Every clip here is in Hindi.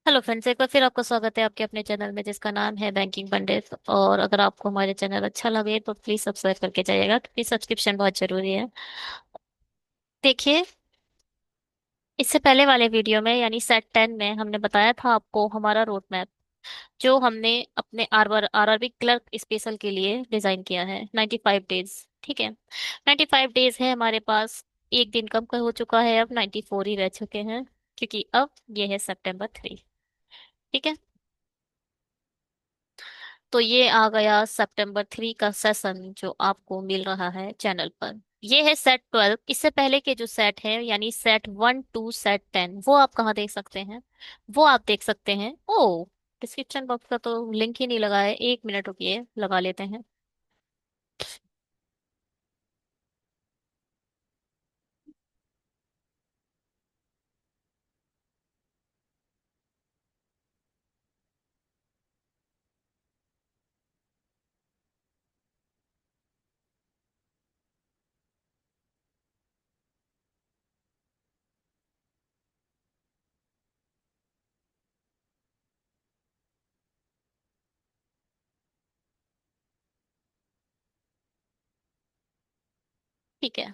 हेलो फ्रेंड्स, एक बार फिर आपका स्वागत है आपके अपने चैनल में जिसका नाम है बैंकिंग पंडित। और अगर आपको हमारे चैनल अच्छा लगे तो प्लीज सब्सक्राइब करके जाइएगा क्योंकि सब्सक्रिप्शन बहुत जरूरी है। देखिए, इससे पहले वाले वीडियो में यानी सेट 10 में हमने बताया था आपको हमारा रोड मैप, जो हमने अपने आरआरबी क्लर्क स्पेशल के लिए डिजाइन किया है। 95 डेज, ठीक है। 95 डेज है हमारे पास। एक दिन कम का हो चुका है, अब 94 ही रह चुके हैं क्योंकि अब ये है September 3। ठीक है। तो ये आ गया September 3 का सेशन जो आपको मिल रहा है चैनल पर। ये है सेट 12। इससे पहले के जो सेट है यानी सेट 1 to सेट 10, वो आप कहाँ देख सकते हैं? वो आप देख सकते हैं, ओ, डिस्क्रिप्शन बॉक्स का तो लिंक ही नहीं लगा है। 1 मिनट रुकिए, लगा लेते हैं। ठीक है।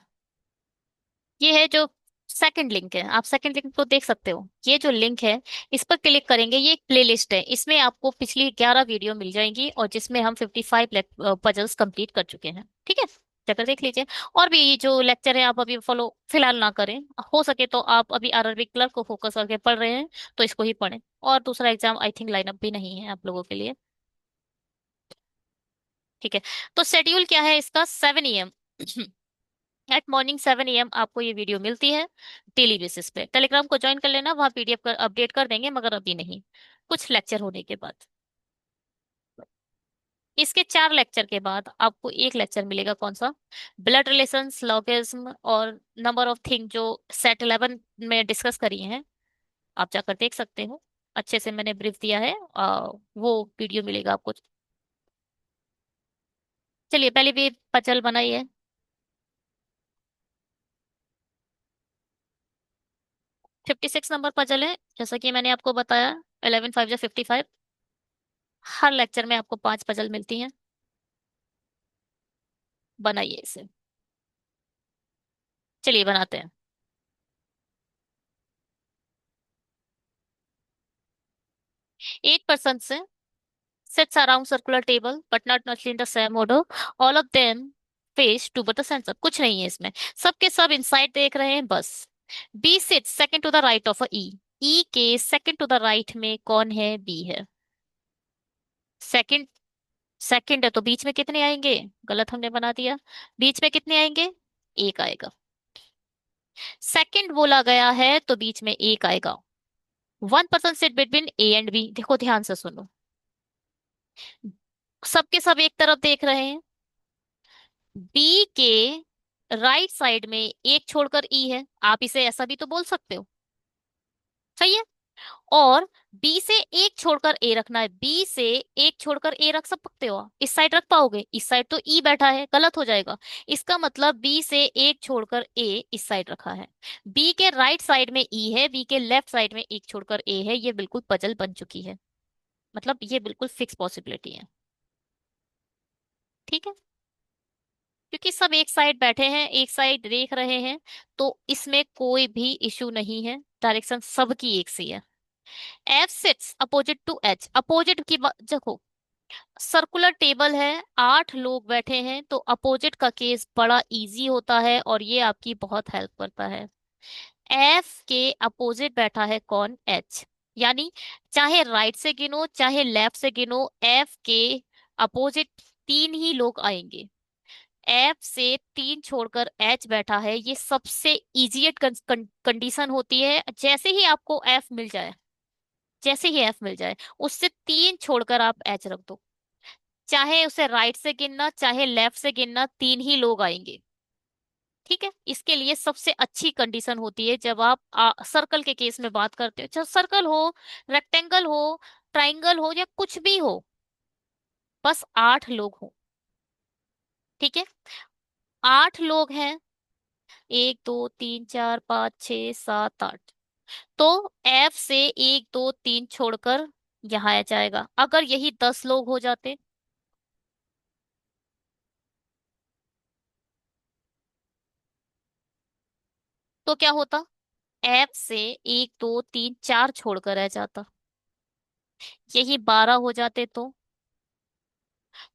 ये है जो सेकंड लिंक है, आप सेकंड लिंक को देख सकते हो। ये जो लिंक है, इस पर क्लिक करेंगे। ये एक प्लेलिस्ट है, इसमें आपको पिछली 11 वीडियो मिल जाएंगी और जिसमें हम 55 पजल्स कंप्लीट कर चुके हैं। ठीक है, जाकर देख लीजिए। और भी जो लेक्चर है आप अभी फॉलो फिलहाल ना करें। हो सके तो आप अभी आरआरबी क्लर्क को फोकस करके पढ़ रहे हैं तो इसको ही पढ़ें। और दूसरा एग्जाम आई थिंक लाइनअप भी नहीं है आप लोगों के लिए। ठीक है। तो शेड्यूल क्या है इसका? 7 AM एट मॉर्निंग 7 AM आपको ये वीडियो मिलती है डेली बेसिस पे। टेलीग्राम को ज्वाइन कर लेना, वहाँ पीडीएफ कर अपडेट कर देंगे, मगर अभी नहीं, कुछ लेक्चर होने के बाद। इसके 4 लेक्चर के बाद आपको एक लेक्चर मिलेगा, कौन सा? ब्लड रिलेशंस, लॉगरिथम और नंबर ऑफ थिंग, जो सेट 11 में डिस्कस करी हैं। आप जाकर देख सकते हो, अच्छे से मैंने ब्रीफ दिया है। वो वीडियो मिलेगा आपको। चलिए, पहले भी पजल बनाइए। 56 नंबर पजल है, जैसा कि मैंने आपको बताया। 11 5 जा 55। हर लेक्चर में आपको 5 पजल मिलती हैं। बनाइए इसे। चलिए बनाते हैं। 8 पर्सन से sits around circular table but not much in the same order. All of them face toward the center. कुछ नहीं है इसमें, सबके सब इनसाइड देख रहे हैं बस। B sit second to the right of E. E के सेकंड टू द राइट में कौन है? बी है। सेकंड, सेकंड है तो बीच में कितने आएंगे? गलत हमने बना दिया। बीच में कितने आएंगे? एक आएगा। सेकंड बोला गया है तो बीच में एक आएगा। 1 person sit between A and B. देखो ध्यान से सुनो, सबके सब एक तरफ देख रहे हैं। बी के राइट साइड में एक छोड़कर ई है, आप इसे ऐसा भी तो बोल सकते हो। सही है। और बी से एक छोड़कर ए रखना है, बी से एक छोड़कर ए रख सकते हो? इस साइड रख पाओगे? इस साइड तो ई बैठा है, गलत हो जाएगा। इसका मतलब बी से एक छोड़कर ए इस साइड रखा है। बी के राइट साइड में ई है, बी के लेफ्ट साइड में एक छोड़कर ए है। ये बिल्कुल पजल बन चुकी है, मतलब ये बिल्कुल फिक्स पॉसिबिलिटी है। ठीक है, क्योंकि सब एक साइड बैठे हैं, एक साइड देख रहे हैं, तो इसमें कोई भी इशू नहीं है। डायरेक्शन सबकी एक सी है। F sits opposite to H. Opposite की देखो, सर्कुलर टेबल है, 8 लोग बैठे हैं, तो अपोजिट का केस बड़ा इजी होता है और ये आपकी बहुत हेल्प करता है। एफ के अपोजिट बैठा है कौन? एच। यानी चाहे राइट से गिनो चाहे लेफ्ट से गिनो, एफ के अपोजिट 3 ही लोग आएंगे। एफ से 3 छोड़कर एच बैठा है, ये सबसे इजीएट कंडीशन होती है। जैसे ही आपको एफ मिल जाए, जैसे ही एफ मिल जाए, उससे 3 छोड़कर आप एच रख दो। चाहे उसे राइट से गिनना चाहे लेफ्ट से गिनना, 3 ही लोग आएंगे। ठीक है, इसके लिए सबसे अच्छी कंडीशन होती है जब आप सर्कल के केस में बात करते हो, चाहे सर्कल हो, रेक्टेंगल हो, ट्राइंगल हो या कुछ भी हो, बस 8 लोग हो। ठीक है, 8 लोग हैं। 1 2 3 4 5 6 7 8। तो एफ से 1 2 3 छोड़कर यहाँ आ जाएगा। अगर यही 10 लोग हो जाते तो क्या होता? एफ से 1 2 3 4 छोड़कर रह जाता। यही 12 हो जाते तो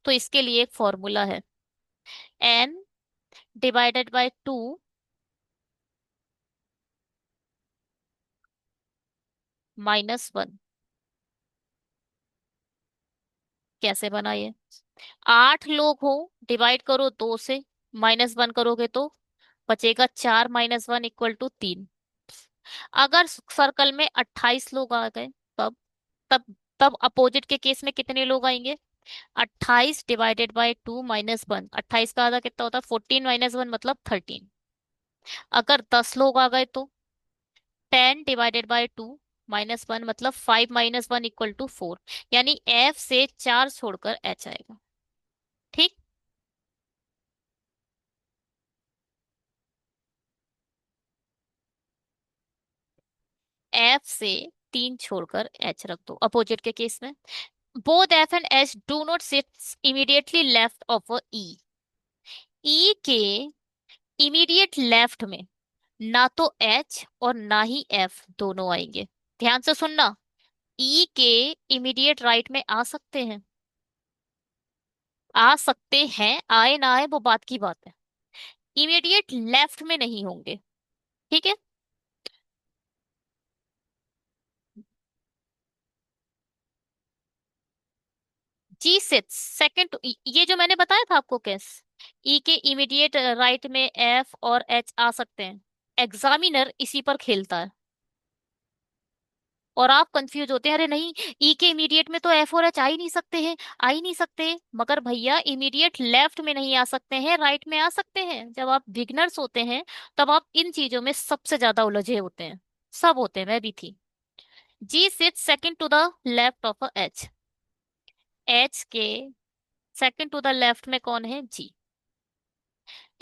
इसके लिए एक फॉर्मूला है। N divided by 2 -1। कैसे बना ये? 8 लोग हो, डिवाइड करो 2 से, -1 करोगे तो बचेगा 4 - 1 = 3। अगर सर्कल में 28 लोग आ गए, तब तब तब अपोजिट के केस में कितने लोग आएंगे? 28 डिवाइडेड बाय 2 - 1। 28 का आधा कितना होता है? 14 -1 मतलब 13। अगर 10 लोग आ गए तो 10 डिवाइडेड बाय 2 - 1 मतलब 5 - 1 = 4। यानी एफ से 4 छोड़कर एच आएगा। ठीक। एफ से 3 छोड़कर एच रख दो अपोजिट के केस में। Both F and H do not sit immediately left of a E. E के इमीडिएट लेफ्ट में ना तो एच और ना ही एफ दोनों आएंगे। ध्यान से सुनना। ई के इमीडिएट राइट में आ सकते हैं, आ सकते हैं, आए ना आए वो बात की बात है। इमीडिएट लेफ्ट में नहीं होंगे। ठीक है। जी सिक्स सेकंड, ये जो मैंने बताया था आपको केस, ई के इमीडिएट राइट में एफ और एच आ सकते हैं। एग्जामिनर इसी पर खेलता है और आप कंफ्यूज होते हैं, अरे नहीं, ई के इमीडिएट में तो एफ और एच आ ही नहीं सकते हैं, आ ही नहीं सकते। मगर भैया इमीडिएट लेफ्ट में नहीं आ सकते हैं, राइट में आ सकते हैं। जब आप बिगनर्स होते हैं तब आप इन चीजों में सबसे ज्यादा उलझे होते हैं। सब होते हैं, मैं भी थी। G sits second to the left of H. H के सेकंड टू द लेफ्ट में कौन है? G.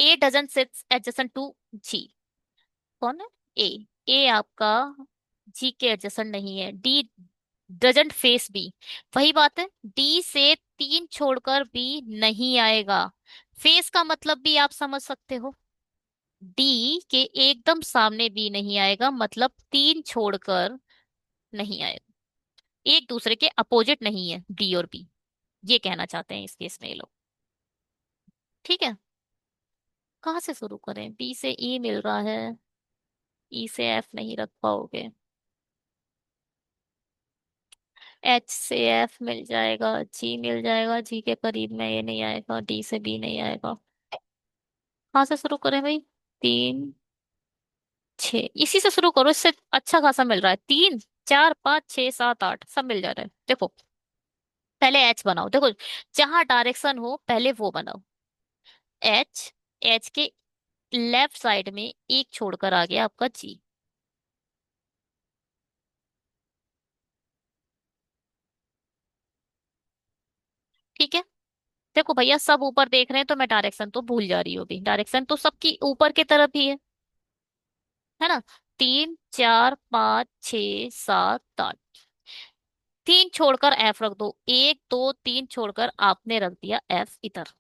A doesn't sits adjacent to G. कौन है? ए। ए आपका जी के एडजेसेंट नहीं है। D doesn't face B. वही बात है, डी से 3 छोड़कर बी नहीं आएगा। फेस का मतलब भी आप समझ सकते हो। डी के एकदम सामने बी नहीं आएगा, मतलब 3 छोड़कर नहीं आएगा। एक दूसरे के अपोजिट नहीं है डी और बी, ये कहना चाहते हैं इस केस में ये लोग। ठीक है। कहाँ से शुरू करें? बी से ई मिल रहा है, ई से एफ नहीं रख पाओगे। एच से एफ मिल जाएगा, जी मिल जाएगा, जी के करीब में ये नहीं आएगा, डी से बी नहीं आएगा। कहाँ से शुरू करें भाई? 3 6, इसी से शुरू करो, इससे अच्छा खासा मिल रहा है। 3 4 5 6 7 8 सब मिल जा रहा है। देखो, पहले एच बनाओ। देखो, जहां डायरेक्शन हो पहले वो बनाओ। एच, एच के लेफ्ट साइड में एक छोड़कर आ गया आपका जी। ठीक है। देखो भैया, सब ऊपर देख रहे हैं तो मैं डायरेक्शन तो भूल जा रही हूँ अभी। डायरेक्शन तो सबकी ऊपर की तरफ ही है ना? 3 4 5 6 7 8। 3 छोड़कर एफ रख दो, 1 2 3 छोड़कर आपने रख दिया एफ इधर।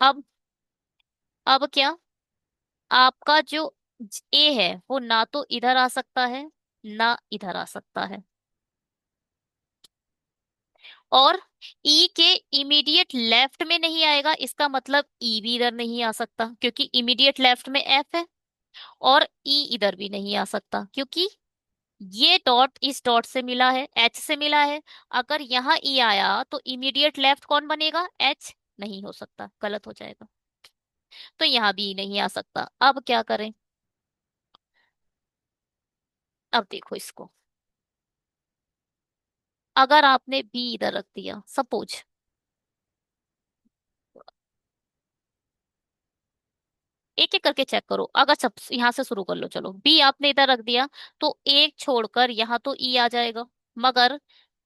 अब क्या? आपका जो ए है वो ना तो इधर आ सकता है ना इधर आ सकता है। और ई के इमीडिएट लेफ्ट में नहीं आएगा, इसका मतलब ई भी इधर नहीं आ सकता क्योंकि इमीडिएट लेफ्ट में एफ है। और ई इधर भी नहीं आ सकता क्योंकि ये डॉट इस डॉट से मिला है, एच से मिला है। अगर यहाँ ई आया तो इमीडिएट लेफ्ट कौन बनेगा? एच। नहीं हो सकता, गलत हो जाएगा। तो यहाँ भी नहीं आ सकता। अब क्या करें? अब देखो इसको, अगर आपने बी इधर रख दिया सपोज, एक एक करके चेक करो। अगर सब यहाँ से शुरू कर लो, चलो बी आपने इधर रख दिया तो एक छोड़कर यहाँ तो ई आ जाएगा। मगर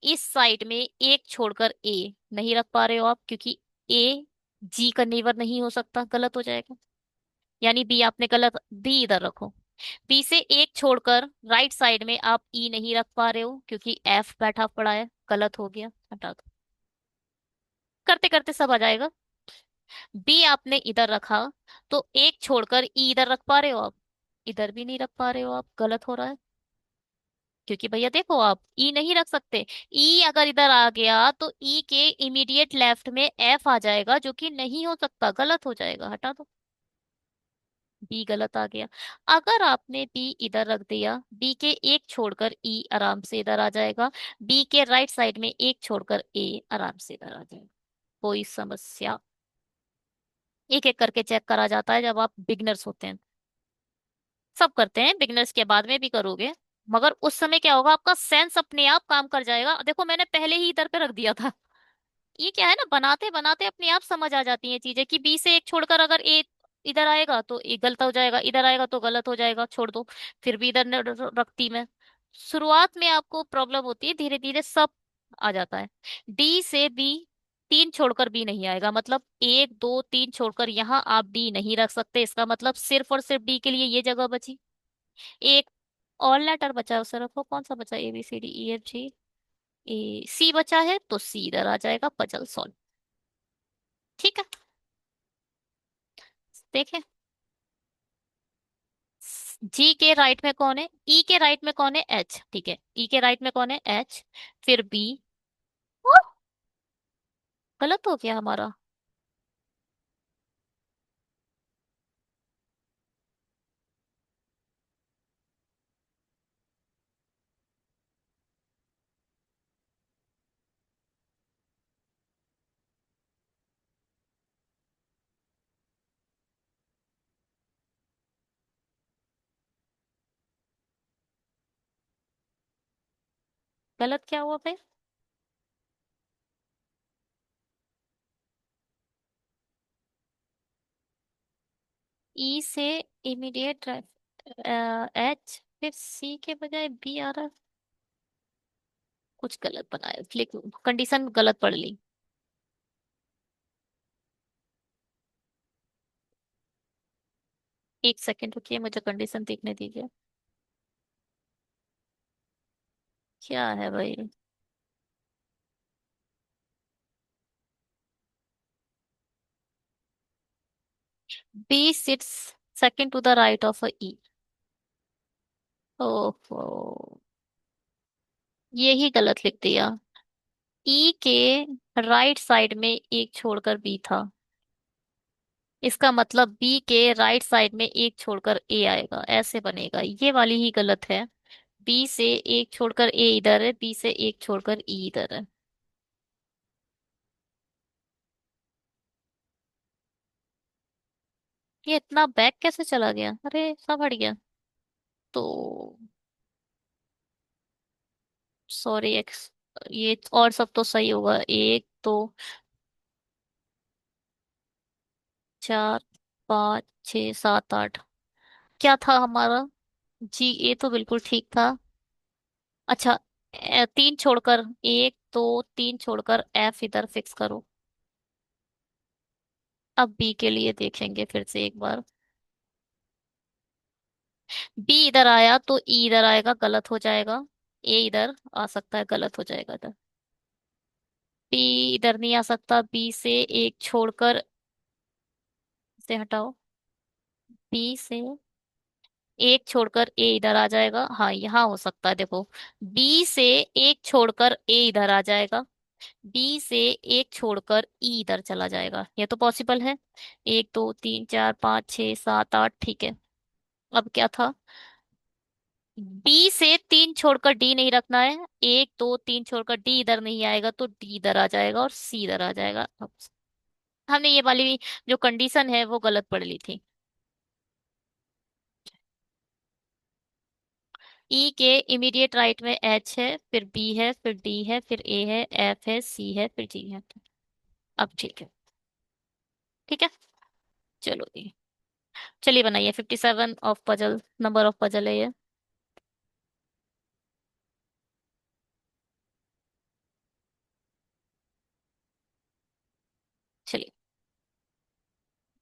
इस साइड में एक छोड़कर ए नहीं रख पा रहे हो आप क्योंकि ए जी का नेबर नहीं हो सकता, गलत हो जाएगा। यानी बी आपने गलत, बी इधर रखो। बी से एक छोड़कर राइट साइड में आप ई नहीं रख पा रहे हो क्योंकि एफ बैठा पड़ा है, गलत हो गया, हटा दो। करते करते सब आ जाएगा। बी आपने इधर रखा, तो एक छोड़कर ई इधर रख पा रहे हो आप? इधर भी नहीं रख पा रहे हो आप, गलत हो रहा है। क्योंकि भैया देखो, आप ई नहीं रख सकते। ई अगर इधर आ गया तो ई के इमीडिएट लेफ्ट में एफ आ जाएगा, जो कि नहीं हो सकता, गलत हो जाएगा, हटा दो। बी गलत आ गया। अगर आपने बी इधर रख दिया, बी के एक छोड़कर ई आराम से इधर आ जाएगा। बी के राइट साइड में एक छोड़कर ए आराम से इधर आ जाएगा। कोई समस्या? एक एक करके चेक करा जाता है जब आप बिगनर्स होते हैं। सब करते हैं, बिगनर्स के बाद में भी करोगे। मगर उस समय क्या होगा, आपका सेंस अपने आप काम कर जाएगा। देखो मैंने पहले ही इधर पे रख दिया था। ये क्या है ना, बनाते बनाते अपने आप समझ आ जाती हैं चीजें कि बी से एक छोड़कर अगर ए इधर आएगा तो ए गलत हो जाएगा, इधर आएगा तो गलत हो जाएगा, छोड़ दो। फिर भी इधर रखती मैं। शुरुआत में आपको प्रॉब्लम होती है, धीरे धीरे सब आ जाता है। डी से बी, तीन छोड़कर बी नहीं आएगा, मतलब एक दो तीन छोड़कर यहाँ आप डी नहीं रख सकते। इसका मतलब सिर्फ और सिर्फ डी के लिए ये जगह बची। एक और लेटर बचा है, उसे रखो। कौन सा बचा? A B C D E F G, A C बचा है, तो सी इधर आ जाएगा। Puzzle solve. ठीक है, देखें। जी के राइट में कौन है? ई के राइट में कौन है? एच। ठीक है, ई के राइट में कौन है? एच। फिर बी। गलत हो गया हमारा। गलत क्या हुआ भाई? ई से इमीडिएट एच, फिर सी के बजाय बी आ रहा है। कुछ गलत बनाया, क्लिक कंडीशन गलत पढ़ ली। एक सेकंड रुकिए, मुझे कंडीशन देखने दीजिए। क्या है भाई? B sits second to the right of a E. ओहो, ये ही गलत लिख दिया। ई के राइट साइड में एक छोड़कर बी था। इसका मतलब बी के राइट साइड में एक छोड़कर ए आएगा, ऐसे बनेगा। ये वाली ही गलत है। बी से एक छोड़कर ए इधर है, बी से एक छोड़कर ई इधर है। ये इतना बैक कैसे चला गया? अरे सब हट गया। तो सॉरी एक्स, ये और सब तो सही होगा। एक दो चार पाँच छ सात आठ। क्या था हमारा? जी ए तो बिल्कुल ठीक था। अच्छा, तीन छोड़कर, एक दो तीन छोड़कर एफ इधर फिक्स करो। अब बी के लिए देखेंगे फिर से एक बार। बी इधर आया तो ई इधर आएगा, गलत हो जाएगा। ए इधर आ सकता है, गलत हो जाएगा इधर। बी इधर नहीं आ सकता, बी से एक छोड़कर इसे हटाओ। बी से एक छोड़कर ए इधर आ जाएगा, हाँ यहाँ हो सकता है, देखो। बी से एक छोड़कर ए इधर आ जाएगा। बी से एक छोड़कर ई इधर चला जाएगा, ये तो पॉसिबल है। एक दो तीन चार पाँच छः सात आठ, ठीक है। अब क्या था? बी से तीन छोड़कर डी नहीं रखना है। एक दो तीन छोड़कर डी इधर नहीं आएगा, तो डी इधर आ जाएगा और सी इधर आ जाएगा। अब हमने ये वाली जो कंडीशन है वो गलत पढ़ ली थी। ई के इमीडिएट राइट में एच है, फिर बी है, फिर डी है, फिर ए है, एफ है, सी है, फिर जी है। अब ठीक है। ठीक है, चलो जी। चलिए बनाइए। 57 of puzzle, number of puzzle है ये। चलिए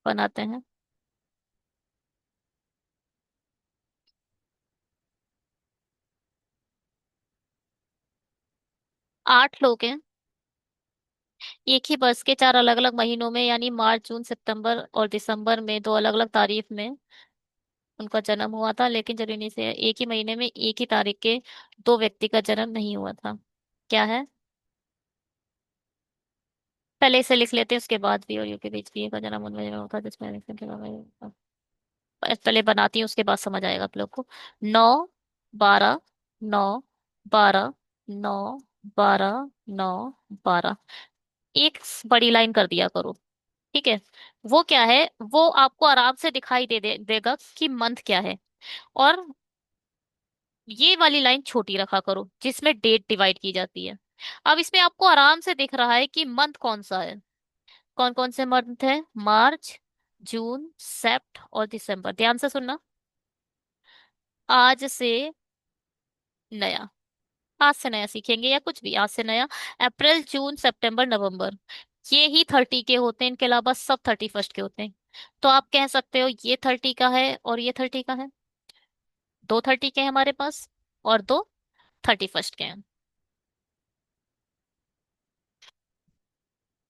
बनाते हैं। 8 लोग हैं, एक ही वर्ष के 4 अलग अलग महीनों में, यानी मार्च जून सितंबर और दिसंबर में 2 अलग अलग तारीख में उनका जन्म हुआ था, लेकिन जरूरी नहीं से एक ही महीने में एक ही तारीख के 2 व्यक्ति का जन्म नहीं हुआ था। क्या है? पहले इसे लिख लेते हैं, उसके बाद भी और यू के बीच भी का जन्म उनमें हुआ था जिसमें पहले बनाती हूँ, उसके बाद समझ आएगा आप लोग को। 9 12, 9 12, 9 12, 9 12, एक बड़ी लाइन कर दिया करो। ठीक है। वो क्या है, वो आपको आराम से दिखाई देगा कि मंथ क्या है। और ये वाली लाइन छोटी रखा करो जिसमें डेट डिवाइड की जाती है। अब इसमें आपको आराम से दिख रहा है कि मंथ कौन सा है। कौन कौन से मंथ है? मार्च, जून, सेप्ट और दिसंबर। ध्यान से सुनना। आज से नया, आज से नया सीखेंगे या कुछ भी, आज से नया। अप्रैल, जून, सितंबर, नवंबर, ये ही 30 के होते हैं, इनके अलावा सब 31 के होते हैं। तो आप कह सकते हो ये 30 का है और ये 30 का है। 2 30 के हैं हमारे पास और 2 31 के हैं।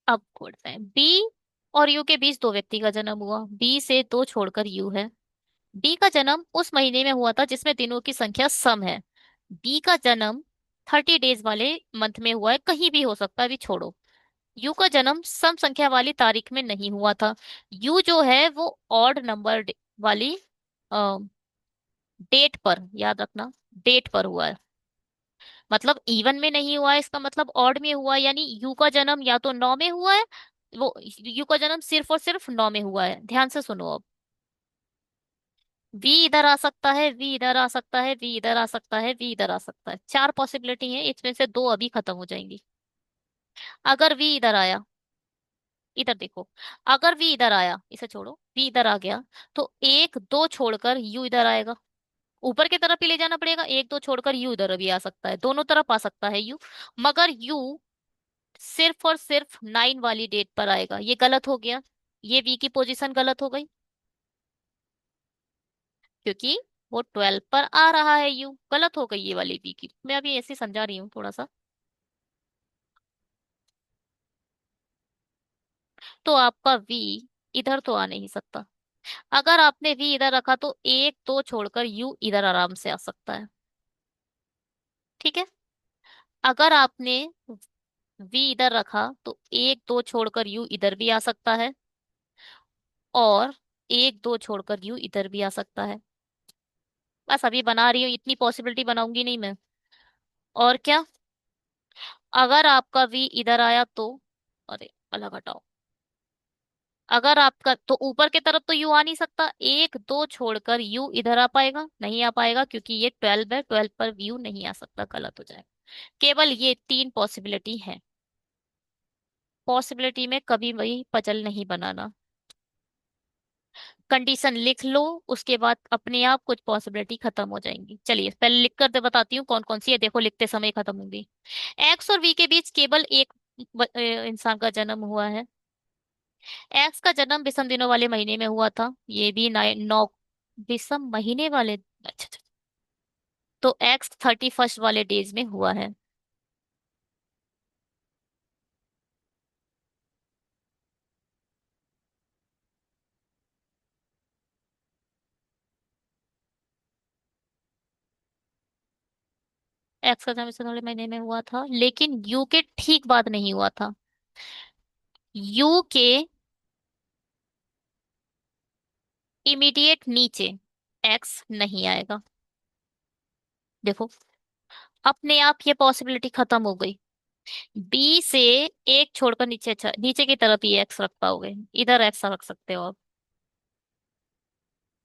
अब खोलते हैं। बी और यू के बीच 2 व्यक्ति का जन्म हुआ, बी से 2 छोड़कर यू है। बी का जन्म उस महीने में हुआ था जिसमें दिनों की संख्या सम है। बी का जन्म 30 डेज वाले मंथ में हुआ है, कहीं भी हो सकता है, अभी छोड़ो। यू का जन्म सम संख्या वाली तारीख में नहीं हुआ था। यू जो है वो ऑड नंबर वाली डेट पर, याद रखना, डेट पर हुआ है। मतलब इवन में नहीं हुआ है, इसका मतलब ऑड में हुआ है, यानी यू का जन्म या तो 9 में हुआ है, वो यू का जन्म सिर्फ और सिर्फ 9 में हुआ है। ध्यान से सुनो अब। वी इधर आ सकता है, वी इधर आ सकता है, वी इधर आ सकता है, वी इधर आ सकता है। 4 पॉसिबिलिटी है, इसमें से 2 अभी खत्म हो जाएंगी। अगर वी इधर आया, इधर देखो, अगर वी इधर आया, इसे छोड़ो, वी इधर आ गया, तो 1 2 छोड़कर यू इधर आएगा। ऊपर की तरफ ही ले जाना पड़ेगा, 1 2 छोड़कर यू इधर भी आ सकता है, दोनों तरफ आ सकता है यू। मगर यू सिर्फ और सिर्फ 9 वाली डेट पर आएगा, ये गलत हो गया। ये वी की पोजीशन गलत हो गई, क्योंकि वो 12 पर आ रहा है, यू गलत हो गई ये वाली वी की। मैं अभी ऐसे समझा रही हूँ थोड़ा सा। तो आपका वी इधर तो आ नहीं सकता। अगर आपने वी इधर रखा तो 1 2 छोड़कर यू इधर आराम से आ सकता है। ठीक है। अगर आपने वी इधर रखा तो 1 2 छोड़कर यू इधर भी आ सकता है, और 1 2 छोड़कर यू इधर भी आ सकता है। बस अभी बना रही हूँ, इतनी पॉसिबिलिटी बनाऊंगी नहीं मैं। और क्या? अगर आपका वी इधर आया तो, अरे अलग हटाओ, अगर आपका तो ऊपर की तरफ तो यू आ नहीं सकता, 1 2 छोड़कर यू इधर आ पाएगा? नहीं आ पाएगा, क्योंकि ये 12 है, 12 पर यू नहीं आ सकता, गलत हो जाएगा। केवल ये 3 पॉसिबिलिटी है। पॉसिबिलिटी में कभी वही पजल नहीं बनाना। कंडीशन लिख लो, उसके बाद अपने आप कुछ पॉसिबिलिटी खत्म हो जाएंगी। चलिए पहले लिख कर बताती हूँ कौन कौन सी है, देखो लिखते समय खत्म होंगी। एक्स और वी के बीच केवल एक इंसान का जन्म हुआ है। एक्स का जन्म विषम दिनों वाले महीने में हुआ था, ये भी 9 विषम महीने वाले, अच्छा अच्छा। तो एक्स 31 वाले डेज में हुआ है। एक्स का जन्म विषम वाले महीने में हुआ था, लेकिन यू के ठीक बाद नहीं हुआ था। यू के इमीडिएट नीचे एक्स नहीं आएगा। देखो, अपने आप ये पॉसिबिलिटी खत्म हो गई। बी से 1 छोड़कर नीचे, अच्छा नीचे की तरफ ही एक्स रख पाओगे, इधर एक्स रख सकते हो आप।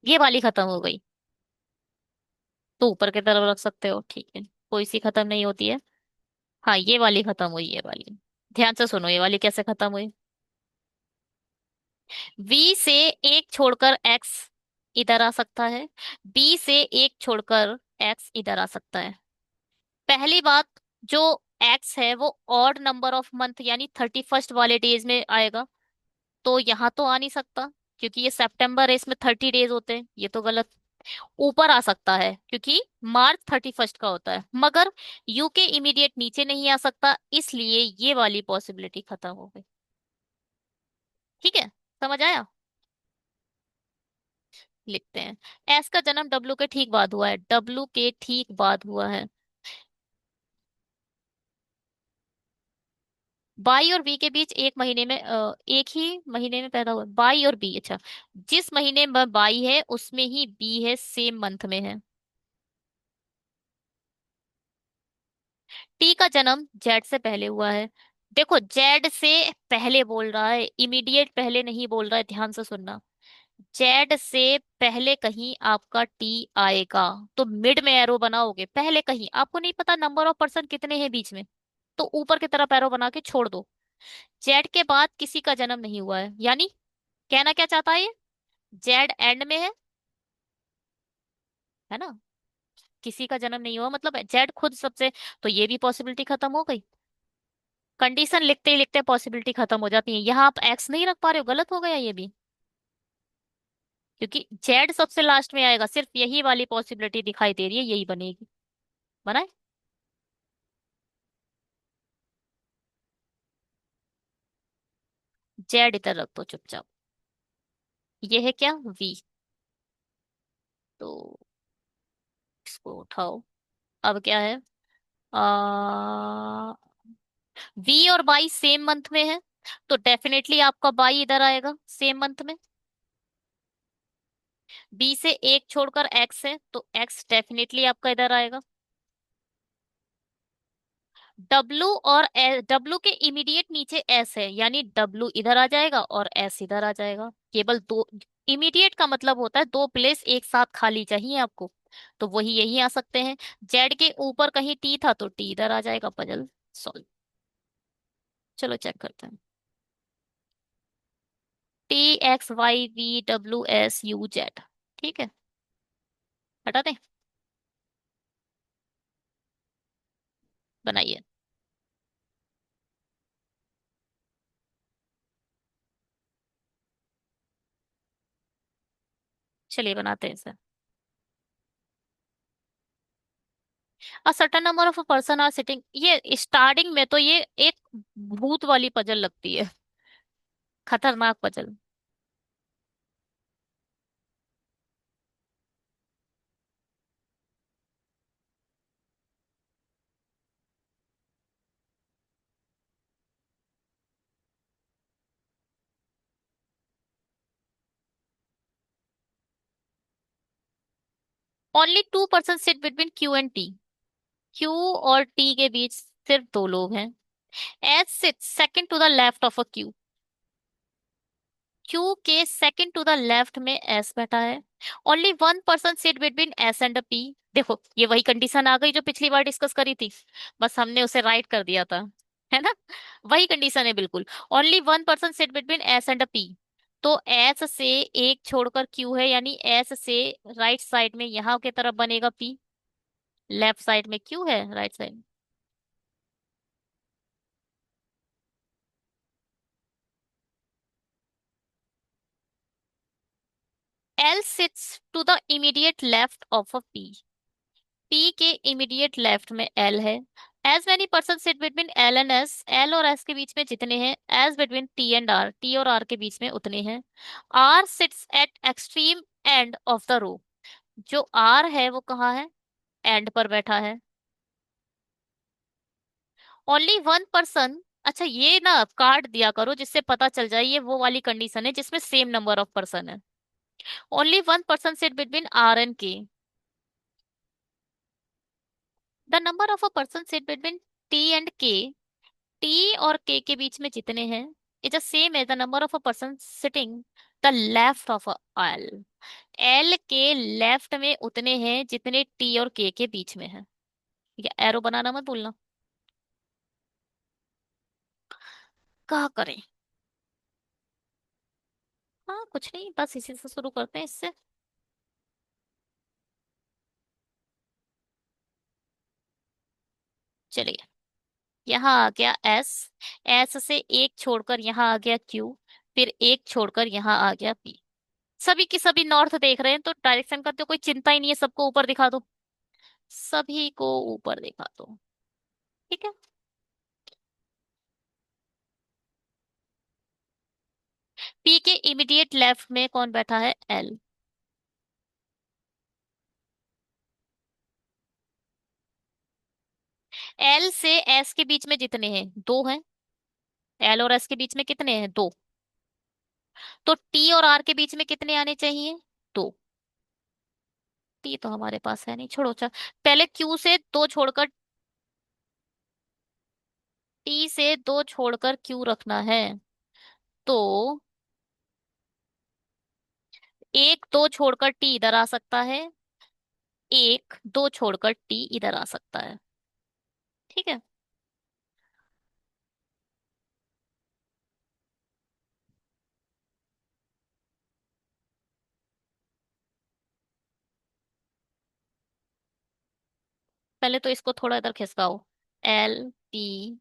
ये वाली खत्म हो गई, तो ऊपर की तरफ रख सकते हो, ठीक है। कोई सी खत्म नहीं होती है। हाँ ये वाली खत्म हुई, ये वाली। ध्यान से सुनो, ये वाली कैसे खत्म हुई। वी से 1 छोड़कर एक्स इधर आ सकता है, बी से 1 छोड़कर एक्स इधर आ सकता है। पहली बात, जो एक्स है वो ऑड नंबर ऑफ मंथ यानी 31 वाले डेज में आएगा, तो यहाँ तो आ नहीं सकता, क्योंकि ये सितंबर है, इसमें 30 डेज होते हैं, ये तो गलत। ऊपर आ सकता है क्योंकि मार्च 31 का होता है, मगर यू के इमीडिएट नीचे नहीं आ सकता, इसलिए ये वाली पॉसिबिलिटी खत्म हो गई। ठीक है, समझ आया? लिखते हैं। एस का जन्म डब्लू के ठीक बाद हुआ है, डब्लू के ठीक बाद हुआ है। बाई और बी के बीच एक महीने में एक ही महीने में पैदा हुआ, बाई और बी, अच्छा। जिस महीने में बाई है उसमें ही बी है, सेम मंथ में है। टी का जन्म जेड से पहले हुआ है। देखो, जेड से पहले बोल रहा है, इमीडिएट पहले नहीं बोल रहा है, ध्यान से सुनना। जेड से पहले कहीं आपका टी आएगा, तो मिड में एरो बनाओगे, पहले कहीं आपको नहीं पता नंबर ऑफ पर्सन कितने हैं बीच में, तो ऊपर की तरफ एरो बना के छोड़ दो। जेड के बाद किसी का जन्म नहीं हुआ है, यानी कहना क्या चाहता है ये? जेड एंड में है ना? किसी का जन्म नहीं हुआ मतलब जेड खुद सबसे, तो ये भी पॉसिबिलिटी खत्म हो गई। कंडीशन लिखते ही लिखते पॉसिबिलिटी खत्म हो जाती है। यहाँ आप एक्स नहीं रख पा रहे हो, गलत हो गया ये भी, क्योंकि जेड सबसे लास्ट में आएगा, सिर्फ यही वाली पॉसिबिलिटी दिखाई दे रही है, यही बनेगी। बनाए? जेड इधर रख दो चुपचाप। ये है क्या, वी? तो इसको उठाओ। अब क्या है? आ वी और बाई सेम मंथ में है, तो डेफिनेटली आपका बाई इधर आएगा सेम मंथ में। बी से एक छोड़कर एक्स है, तो एक्स डेफिनेटली आपका इधर आएगा। डब्लू और डब्लू के इमीडिएट नीचे एस है, यानी डब्लू इधर आ जाएगा और एस इधर आ जाएगा। केवल दो, इमीडिएट का मतलब होता है दो प्लेस एक साथ खाली चाहिए आपको, तो वही यही आ सकते हैं। जेड के ऊपर कहीं टी था तो टी इधर आ जाएगा, पजल सॉल्व। चलो चेक करते हैं। T X Y V W S U Z. ठीक है, हटा दें? बनाइए। चलिए बनाते हैं इसे। A certain number of person are sitting, ये स्टार्टिंग में तो ये एक भूत वाली पजल लगती है, खतरनाक puzzle. Only 2% sit between Q and T. Q और टी के बीच सिर्फ दो लोग हैं। S sit second to the left of a Q. Q के सेकंड टू द लेफ्ट में एस बैठा है। Only 1% seat between S and P. देखो, ये वही कंडीशन आ गई जो पिछली बार डिस्कस करी थी, बस हमने उसे राइट कर दिया था, है ना? वही कंडीशन है बिल्कुल। Only 1% seat between S and P. तो एस से एक छोड़कर क्यू है, यानी एस से राइट साइड में यहाँ की तरफ बनेगा पी, लेफ्ट साइड में क्यू है, right side. L sits to the immediate left of a P. P के इमीडिएट लेफ्ट में एल है। As many person sit between L and S, L और एस के बीच में जितने हैं, as between T and R, T और आर के बीच में उतने हैं। R sits at extreme end of the row. जो आर है वो कहाँ है? एंड पर बैठा है। ओनली 1%, अच्छा ये ना कार्ड दिया करो जिससे पता चल जाए ये वो वाली कंडीशन है जिसमें सेम नंबर ऑफ पर्सन है। Only 1% sit between R and K. The number of a person sit between T and K, T और के बीच में जितने हैं, is the same as the number of a person sitting the left of L. L के लेफ्ट में उतने हैं जितने टी और के बीच में है। या एरो बनाना मत भूलना। क्या करें? हाँ कुछ नहीं, बस इसी से शुरू करते हैं इससे। चलिए, यहाँ आ गया एस, एस से एक छोड़कर यहाँ आ गया क्यू, फिर एक छोड़कर यहाँ आ गया पी। सभी की सभी नॉर्थ देख रहे हैं, तो डायरेक्शन का तो कोई चिंता ही नहीं है, सबको ऊपर दिखा दो। सभी को ऊपर दिखा दो। ठीक है। पी के इमीडिएट लेफ्ट में कौन बैठा है? एल। एल से एस के बीच में जितने हैं, दो हैं। एल और एस के बीच में कितने हैं? दो। तो टी और आर के बीच में कितने आने चाहिए? दो। टी तो हमारे पास है नहीं, छोड़ो चल। पहले क्यू से दो छोड़कर, टी से दो छोड़कर क्यू रखना है। तो एक दो छोड़कर टी इधर आ सकता है, एक दो छोड़कर टी इधर आ सकता है। ठीक है। पहले तो इसको थोड़ा इधर खिसकाओ। एल पी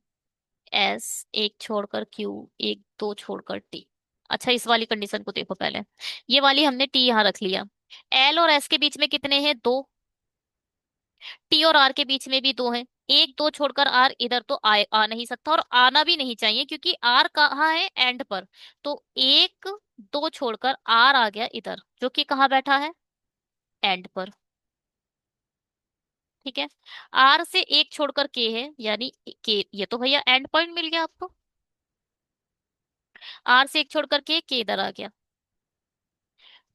एस, एक छोड़कर क्यू, एक दो छोड़कर टी। अच्छा, इस वाली कंडीशन को देखो पहले। ये वाली हमने टी यहां रख लिया। एल और एस के बीच में कितने हैं? दो। टी और आर के बीच में भी दो हैं। एक दो छोड़कर आर इधर तो आ नहीं सकता, और आना भी नहीं चाहिए क्योंकि आर कहाँ है? एंड पर। तो एक दो छोड़कर आर आ गया इधर, जो कि कहाँ बैठा है? एंड पर। ठीक है। आर से एक छोड़कर के है, यानी के, ये तो भैया एंड पॉइंट मिल गया आपको। आर से एक छोड़कर के इधर आ गया।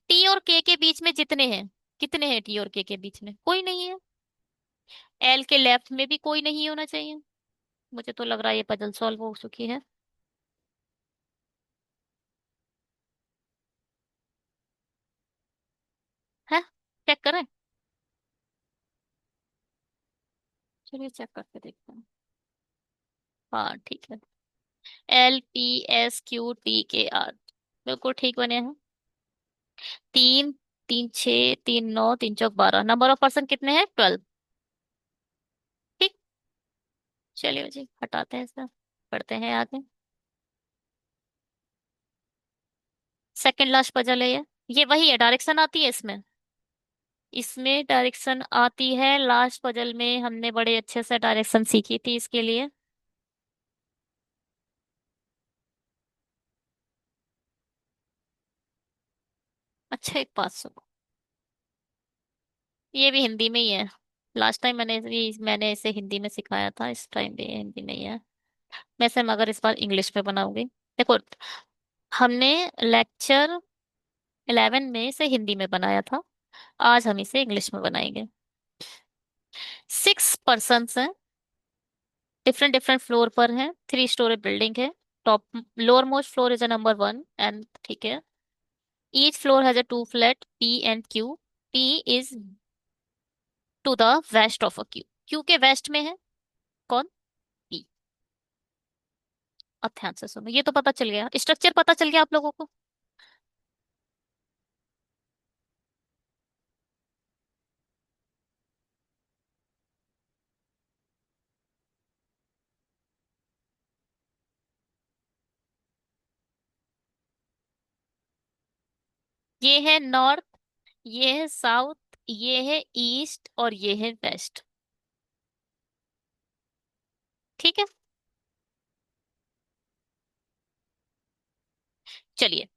टी और के बीच में जितने हैं, कितने हैं टी और के बीच में? कोई नहीं है। एल के लेफ्ट में भी कोई नहीं होना चाहिए। मुझे तो लग रहा है ये पजल सॉल्व हो चुकी है। है? चेक करें? चलिए चेक करके देखते हैं। हाँ ठीक है। L P S Q T के आर बिल्कुल ठीक बने हैं। तीन, तीन छः, तीन नौ, तीन चौक 12, नंबर ऑफ पर्सन कितने हैं? 12। ठीक। चलिए जी, हटाते हैं इसका, पढ़ते हैं आगे। सेकंड लास्ट पजल है ये वही है, डायरेक्शन आती है इसमें। इसमें डायरेक्शन आती है, लास्ट पजल में हमने बड़े अच्छे से डायरेक्शन सीखी थी इसके लिए। अच्छा, एक बात सुनो, ये भी हिंदी में ही है। लास्ट टाइम मैंने इसे हिंदी में सिखाया था, इस टाइम भी ये हिंदी में ही है। मैं इसे मगर इस बार इंग्लिश में बनाऊंगी। देखो, हमने लेक्चर 11 में इसे हिंदी में बनाया था, आज हम इसे इंग्लिश में बनाएंगे। 6 पर्सन हैं, डिफरेंट डिफरेंट फ्लोर पर हैं, 3 स्टोरी बिल्डिंग है। Top lower most floor is a number 1 and, ठीक है। Each floor has a two flat P and Q. P is to the west of a Q, Q के वेस्ट में है कौन? पी। अब ध्यान से सुनो, ये तो पता चल गया, स्ट्रक्चर पता चल गया आप लोगों को। ये है नॉर्थ, ये है साउथ, ये है ईस्ट और ये है वेस्ट। ठीक है। चलिए।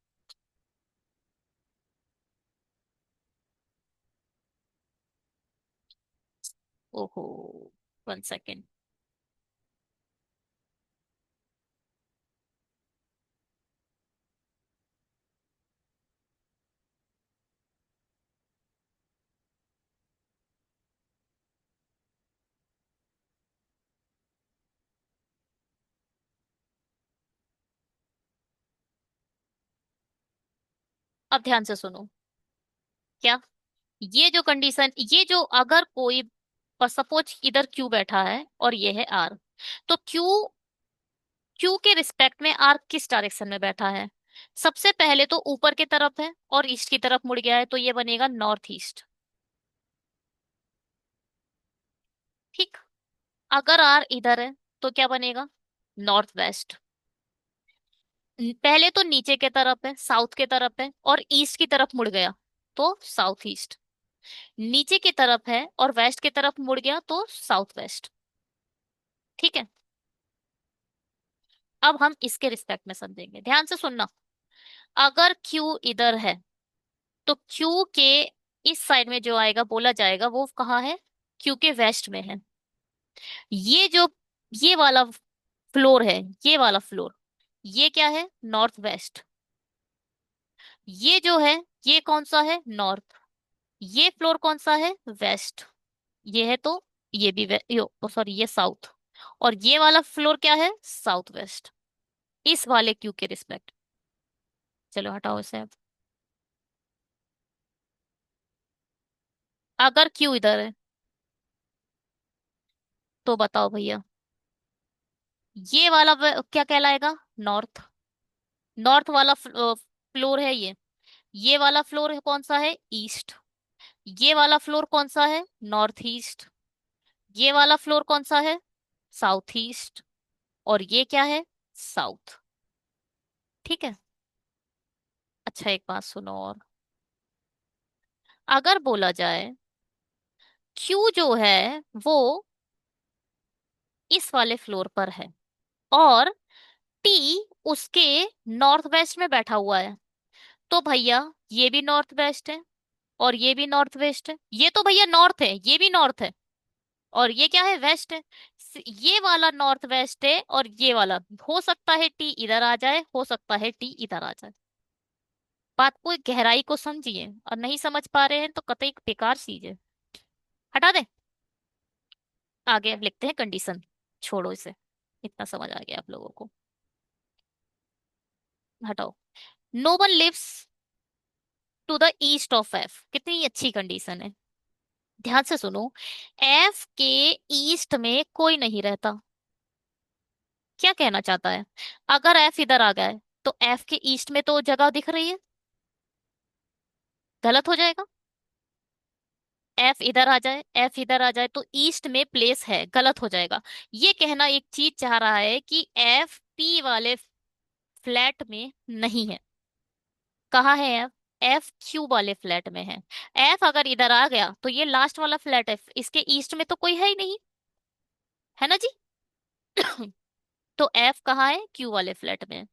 ओहो, 1 सेकेंड। अब ध्यान से सुनो। क्या? ये जो कंडीशन, ये जो अगर कोई, पर सपोज इधर क्यू बैठा है और ये है आर, तो क्यू, क्यू के रिस्पेक्ट में आर किस डायरेक्शन में बैठा है? सबसे पहले तो ऊपर की तरफ है और ईस्ट की तरफ मुड़ गया है, तो ये बनेगा नॉर्थ ईस्ट। ठीक। अगर आर इधर है तो क्या बनेगा? North west. पहले तो नीचे के तरफ है, साउथ के तरफ है, और ईस्ट की तरफ मुड़ गया तो साउथ ईस्ट। नीचे की तरफ है और वेस्ट की तरफ मुड़ गया तो साउथ वेस्ट। ठीक है। अब हम इसके रिस्पेक्ट में समझेंगे, ध्यान से सुनना। अगर क्यू इधर है तो क्यू के इस साइड में जो आएगा बोला जाएगा वो कहाँ है, क्यू के वेस्ट में है। ये जो ये वाला फ्लोर है, ये वाला फ्लोर, ये क्या है, नॉर्थ वेस्ट। ये जो है, ये कौन सा है, नॉर्थ। ये फ्लोर कौन सा है, वेस्ट। ये है तो ये भी यो सॉरी ये साउथ। और ये वाला फ्लोर क्या है, साउथ वेस्ट, इस वाले क्यू के रिस्पेक्ट। चलो हटाओ इसे अब। अगर क्यू इधर है तो बताओ भैया, ये वाला क्या कहलाएगा, नॉर्थ। नॉर्थ वाला फ्लोर है ये वाला फ्लोर है कौन सा है, ईस्ट। ये वाला फ्लोर कौन सा है, नॉर्थ ईस्ट। ये वाला फ्लोर कौन सा है, साउथ ईस्ट। और ये क्या है, साउथ। ठीक है। अच्छा एक बात सुनो और, अगर बोला जाए क्यू जो है वो इस वाले फ्लोर पर है और टी उसके नॉर्थ वेस्ट में बैठा हुआ है, तो भैया ये भी नॉर्थ वेस्ट है और ये भी नॉर्थ वेस्ट है। ये तो भैया नॉर्थ है, ये भी नॉर्थ है, और ये क्या है, वेस्ट है। ये वाला नॉर्थ वेस्ट है और ये वाला, हो सकता है टी इधर आ जाए, हो सकता है टी इधर आ जाए। बात को गहराई को समझिए, और नहीं समझ पा रहे हैं तो कतई बेकार चीज है, हटा दे। आगे अब लिखते हैं कंडीशन, छोड़ो इसे, इतना समझ आ गया आप लोगों को, हटाओ। No one lives to the east of F, कितनी अच्छी कंडीशन है, ध्यान से सुनो। एफ के ईस्ट में कोई नहीं रहता, क्या कहना चाहता है। अगर एफ इधर आ गया है तो एफ के ईस्ट में तो जगह दिख रही है, गलत हो जाएगा। एफ इधर आ जाए, एफ इधर आ जाए तो ईस्ट में प्लेस है, गलत हो जाएगा। ये कहना एक चीज चाह रहा है कि एफ पी वाले फ्लैट में नहीं है। कहाँ है एफ, एफ क्यू वाले फ्लैट में है। एफ अगर इधर आ गया तो ये लास्ट वाला फ्लैट है, इसके ईस्ट में तो कोई है ही नहीं, है ना जी। तो एफ कहाँ है, क्यू वाले फ्लैट में।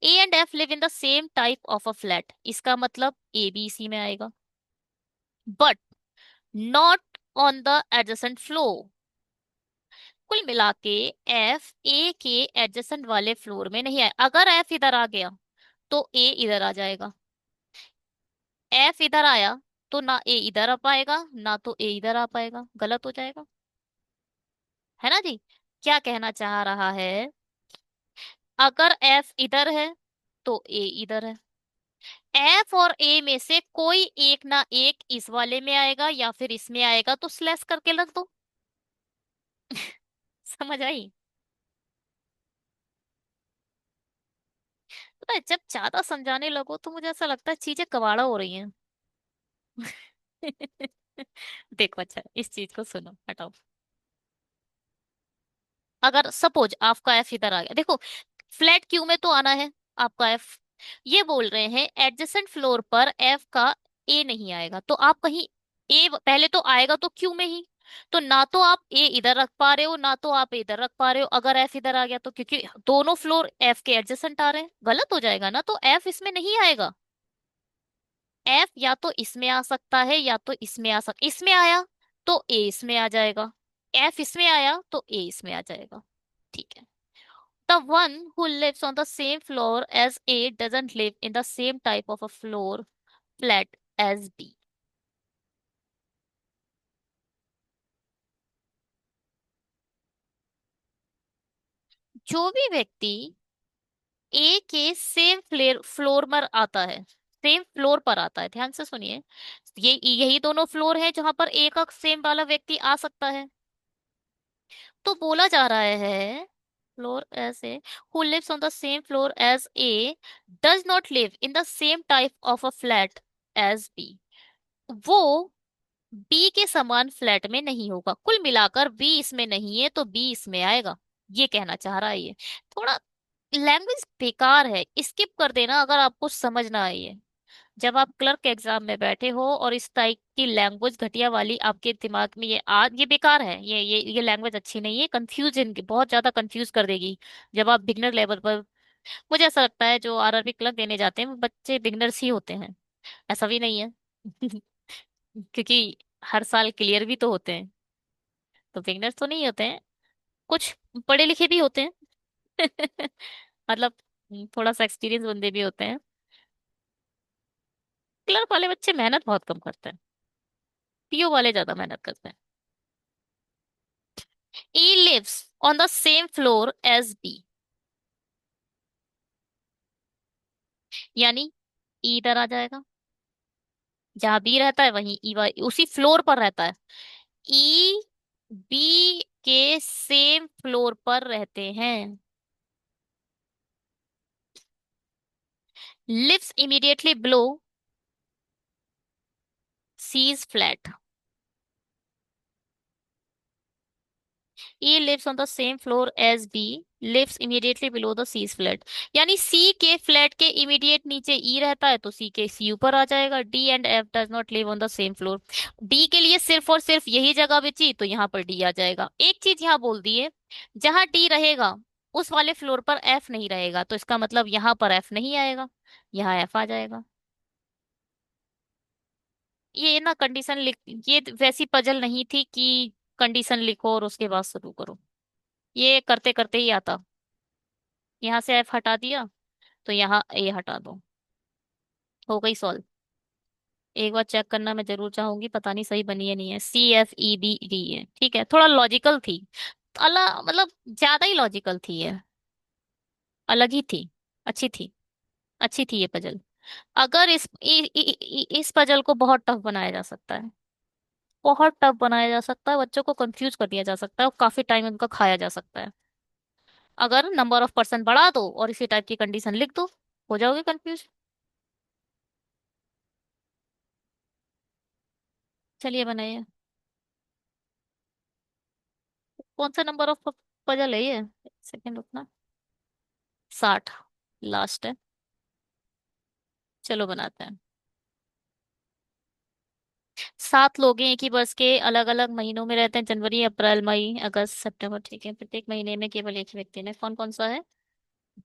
A and F live in the same type of a flat, इसका मतलब ए बी इसी में आएगा, but not on the adjacent floor. कुल मिला के एफ ए के एडजेसेंट वाले फ्लोर में नहीं है। अगर एफ इधर आ गया तो ए इधर आ जाएगा, एफ इधर आया तो ना ए इधर आ पाएगा ना तो ए इधर आ पाएगा, गलत हो जाएगा, है ना जी। क्या कहना चाह रहा है, अगर एफ इधर है तो ए इधर है, एफ और ए में से कोई एक ना एक इस वाले में आएगा या फिर इसमें आएगा, तो स्लैश करके रख दो। समझ आई। पता है जब ज्यादा समझाने लगो तो मुझे ऐसा लगता है चीजें कबाड़ा हो रही हैं। देखो अच्छा इस चीज को सुनो, हटाओ। अगर सपोज आपका एफ इधर आ गया, देखो फ्लैट क्यू में तो आना है आपका एफ। ये बोल रहे हैं एडजेसेंट फ्लोर पर एफ का ए नहीं आएगा, तो आप कहीं ए पहले तो आएगा तो क्यू में ही, तो ना तो आप ए इधर रख पा रहे हो ना तो आप इधर रख पा रहे हो अगर एफ इधर आ गया तो, क्योंकि दोनों फ्लोर एफ के एडजेसेंट आ रहे हैं, गलत हो जाएगा ना, तो एफ इसमें नहीं आएगा। एफ या तो इसमें आ सकता है या तो इसमें आ सकता, इसमें आया तो ए इसमें आ जाएगा, एफ इसमें आया तो ए इसमें आ जाएगा। ठीक है। The one who lives on the same floor as A doesn't live in the same type of a floor flat as B. जो भी व्यक्ति ए के सेम फ्लोर पर आता है, सेम फ्लोर पर आता है, ध्यान से सुनिए, ये यही दोनों फ्लोर है जहां पर ए का सेम वाला व्यक्ति आ सकता है। तो बोला जा रहा है floor as A who lives on the same floor as A does not live in the same type of a flat as B, वो बी के समान फ्लैट में नहीं होगा। कुल मिलाकर बी इसमें नहीं है तो बी इसमें आएगा, ये कहना चाह रहा है ये। थोड़ा लैंग्वेज बेकार है, स्किप कर देना अगर आपको समझ ना आई। जब आप क्लर्क एग्जाम में बैठे हो और इस टाइप की लैंग्वेज घटिया वाली आपके दिमाग में ये बेकार है, ये लैंग्वेज अच्छी नहीं है, कंफ्यूजन बहुत ज्यादा कंफ्यूज कर देगी जब आप बिगनर लेवल पर। मुझे ऐसा लगता है जो आरआरबी क्लर्क देने जाते हैं वो बच्चे बिगनर्स ही होते हैं। ऐसा भी नहीं है। क्योंकि हर साल क्लियर भी तो होते हैं, तो बिगनर्स तो नहीं होते हैं, कुछ पढ़े लिखे भी होते हैं। मतलब थोड़ा सा एक्सपीरियंस बंदे भी होते हैं। क्लर्क वाले बच्चे मेहनत बहुत कम करते हैं, पीओ वाले ज्यादा मेहनत करते हैं। E lives on the same floor as B, यानी E इधर आ जाएगा, जहां बी रहता है वहीं उसी फ्लोर पर रहता है। ई बी के सेम फ्लोर पर रहते हैं। Lives immediately below C is flat. E lives on the same floor as B, lives immediately below the C's flat। यानी C के फ्लैट के इमीडिएट नीचे E रहता है तो C के C ऊपर आ जाएगा। D and F does not live on the same floor. D के लिए सिर्फ और सिर्फ यही जगह बची तो यहाँ पर D आ जाएगा। एक चीज यहाँ बोल दी है, जहां D रहेगा उस वाले फ्लोर पर F नहीं रहेगा, तो इसका मतलब यहाँ पर F नहीं आएगा, यहाँ F आ जाएगा। ये ना कंडीशन लिख, ये वैसी पजल नहीं थी कि कंडीशन लिखो और उसके बाद शुरू करो, ये करते करते ही आता। यहाँ से एफ हटा दिया तो यहाँ ए हटा दो, हो गई सॉल्व। एक बार चेक करना मैं जरूर चाहूंगी, पता नहीं सही बनी है नहीं है। CFEBD है, ठीक है, थोड़ा लॉजिकल थी। अलग मतलब ज्यादा ही लॉजिकल थी ये, अलग ही थी, अच्छी थी, अच्छी थी ये पजल। अगर इस पजल को बहुत टफ बनाया जा सकता है, बहुत टफ बनाया जा सकता है, बच्चों को कंफ्यूज कर दिया जा सकता है और काफी टाइम उनका खाया जा सकता है। अगर नंबर ऑफ पर्सन बढ़ा दो और इसी टाइप की कंडीशन लिख दो, हो जाओगे कंफ्यूज। चलिए बनाइए। कौन सा नंबर ऑफ पजल है ये? सेकंड रुकना। 60 लास्ट है। चलो बनाते हैं। 7 लोग हैं, एक ही वर्ष के, अलग अलग महीनों में रहते हैं, जनवरी अप्रैल मई अगस्त सितंबर, ठीक है। प्रत्येक महीने में केवल एक ही व्यक्ति ने, कौन कौन सा है?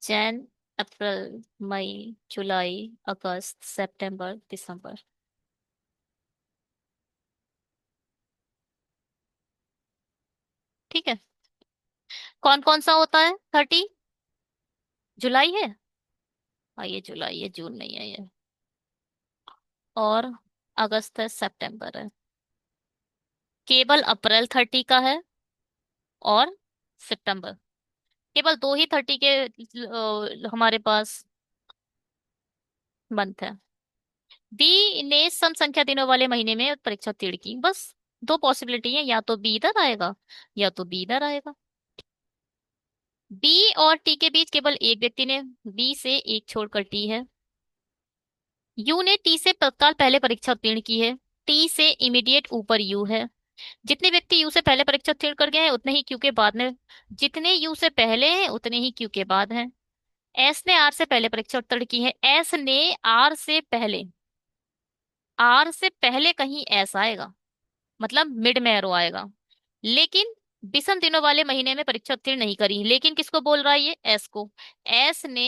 जैन, अप्रैल, मई, जुलाई, अगस्त, सितंबर, दिसंबर। ठीक है। कौन कौन सा होता है 30? जुलाई है। हाँ ये जुलाई है, जून नहीं है ये। और अगस्त है, सितंबर है। केवल अप्रैल 30 का है और सितंबर। केवल दो ही 30 के हमारे पास मंथ है। बी ने सम संख्या दिनों वाले महीने में परीक्षा उत्तीर्ण की, बस। दो पॉसिबिलिटी है, या तो बी इधर आएगा या तो बी इधर आएगा। बी और टी के बीच केवल एक व्यक्ति ने बी से एक छोड़कर टी है। यू ने टी से तत्काल पहले परीक्षा उत्तीर्ण की है। टी से इमीडिएट ऊपर यू है। जितने व्यक्ति यू से पहले परीक्षा उत्तीर्ण कर गए हैं उतने ही क्यू के बाद में, जितने यू से पहले हैं उतने ही क्यू के बाद हैं। एस ने आर से पहले परीक्षा उत्तीर्ण की है। एस ने आर से पहले, आर से पहले कहीं एस आएगा, मतलब मिड में एरो आएगा। लेकिन विषम दिनों वाले महीने में परीक्षा उत्तीर्ण नहीं करी, लेकिन किसको बोल रहा है ये? एस को। एस ने,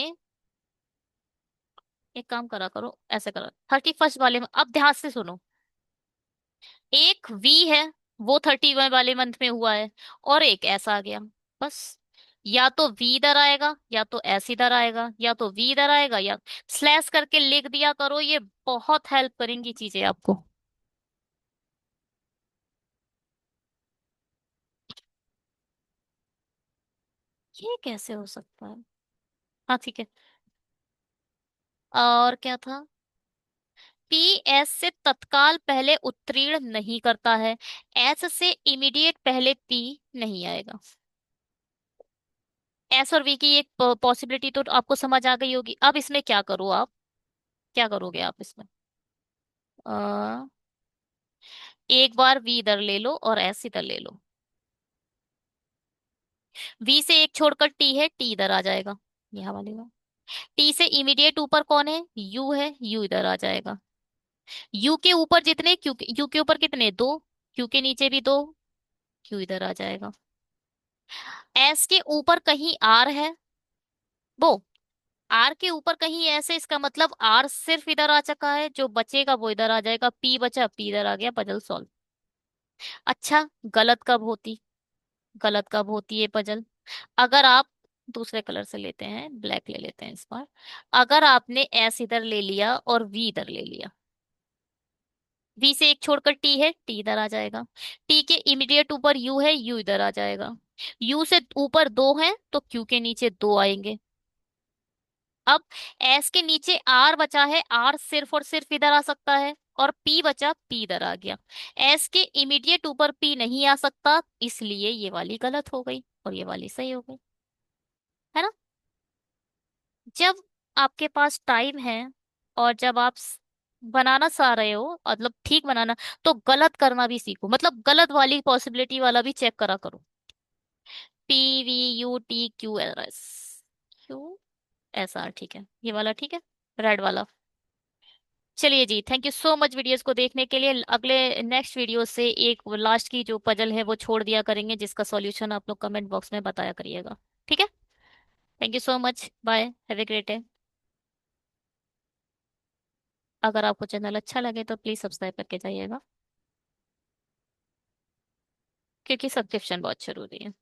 एक काम करा करो, ऐसे करो 31 वाले अब ध्यान से सुनो। एक वी है, वो 31 वाले मंथ में हुआ है, और एक ऐसा आ गया, बस। या तो वी इधर आएगा या तो एस इधर आएगा, या तो वी इधर आएगा या स्लैश करके लिख दिया करो, ये बहुत हेल्प करेंगी चीजें आपको। ये कैसे हो सकता है? हाँ ठीक है। और क्या था? पी एस से तत्काल पहले उत्तीर्ण नहीं करता है। एस से इमीडिएट पहले पी नहीं आएगा। एस और वी की एक पॉसिबिलिटी तो आपको समझ आ गई होगी। अब इसमें क्या करो आप, क्या करोगे आप इसमें? अ, एक बार वी इधर ले लो और एस इधर ले लो। वी से एक छोड़कर टी है, टी इधर आ जाएगा। यहाँ वाली बात। टी से इमीडिएट ऊपर कौन है, यू है, यू इधर आ जाएगा। यू के ऊपर जितने, क्यू के, यू के ऊपर कितने, दो, क्यू के नीचे भी दो, क्यू इधर आ जाएगा। एस के ऊपर कहीं आर है, वो आर के ऊपर कहीं एस है, इसका मतलब आर सिर्फ इधर आ चुका है, जो बचेगा वो इधर आ जाएगा, पी बचा, पी इधर आ गया, पजल सॉल्व। अच्छा, गलत कब होती, गलत कब होती है पजल, अगर आप दूसरे कलर से लेते हैं, ब्लैक ले लेते हैं इस बार। अगर आपने एस इधर ले लिया और वी इधर ले लिया, वी से एक छोड़कर टी है, टी इधर आ जाएगा। टी के इमीडिएट ऊपर यू है, यू इधर आ जाएगा। यू से ऊपर दो है तो क्यू के नीचे दो आएंगे। अब एस के नीचे आर बचा है, आर सिर्फ और सिर्फ इधर आ सकता है, और पी बचा, पी इधर आ गया। एस के इमीडिएट ऊपर पी नहीं आ सकता, इसलिए ये वाली गलत हो गई और ये वाली सही हो गई, है ना। जब आपके पास टाइम है और जब आप बनाना चाह रहे हो, मतलब ठीक बनाना, तो गलत करना भी सीखो, मतलब गलत वाली पॉसिबिलिटी वाला भी चेक करा करो। P V U T Q R S, Q S R, ठीक है, ये वाला ठीक है, रेड वाला। चलिए जी, thank you so much videos को देखने के लिए। अगले नेक्स्ट वीडियो से एक लास्ट की जो पजल है वो छोड़ दिया करेंगे, जिसका सॉल्यूशन आप लोग कमेंट बॉक्स में बताया करिएगा। ठीक है, thank you so much, bye, have a great day. अगर आपको चैनल अच्छा लगे तो प्लीज सब्सक्राइब करके जाइएगा, क्योंकि सब्सक्रिप्शन बहुत जरूरी है।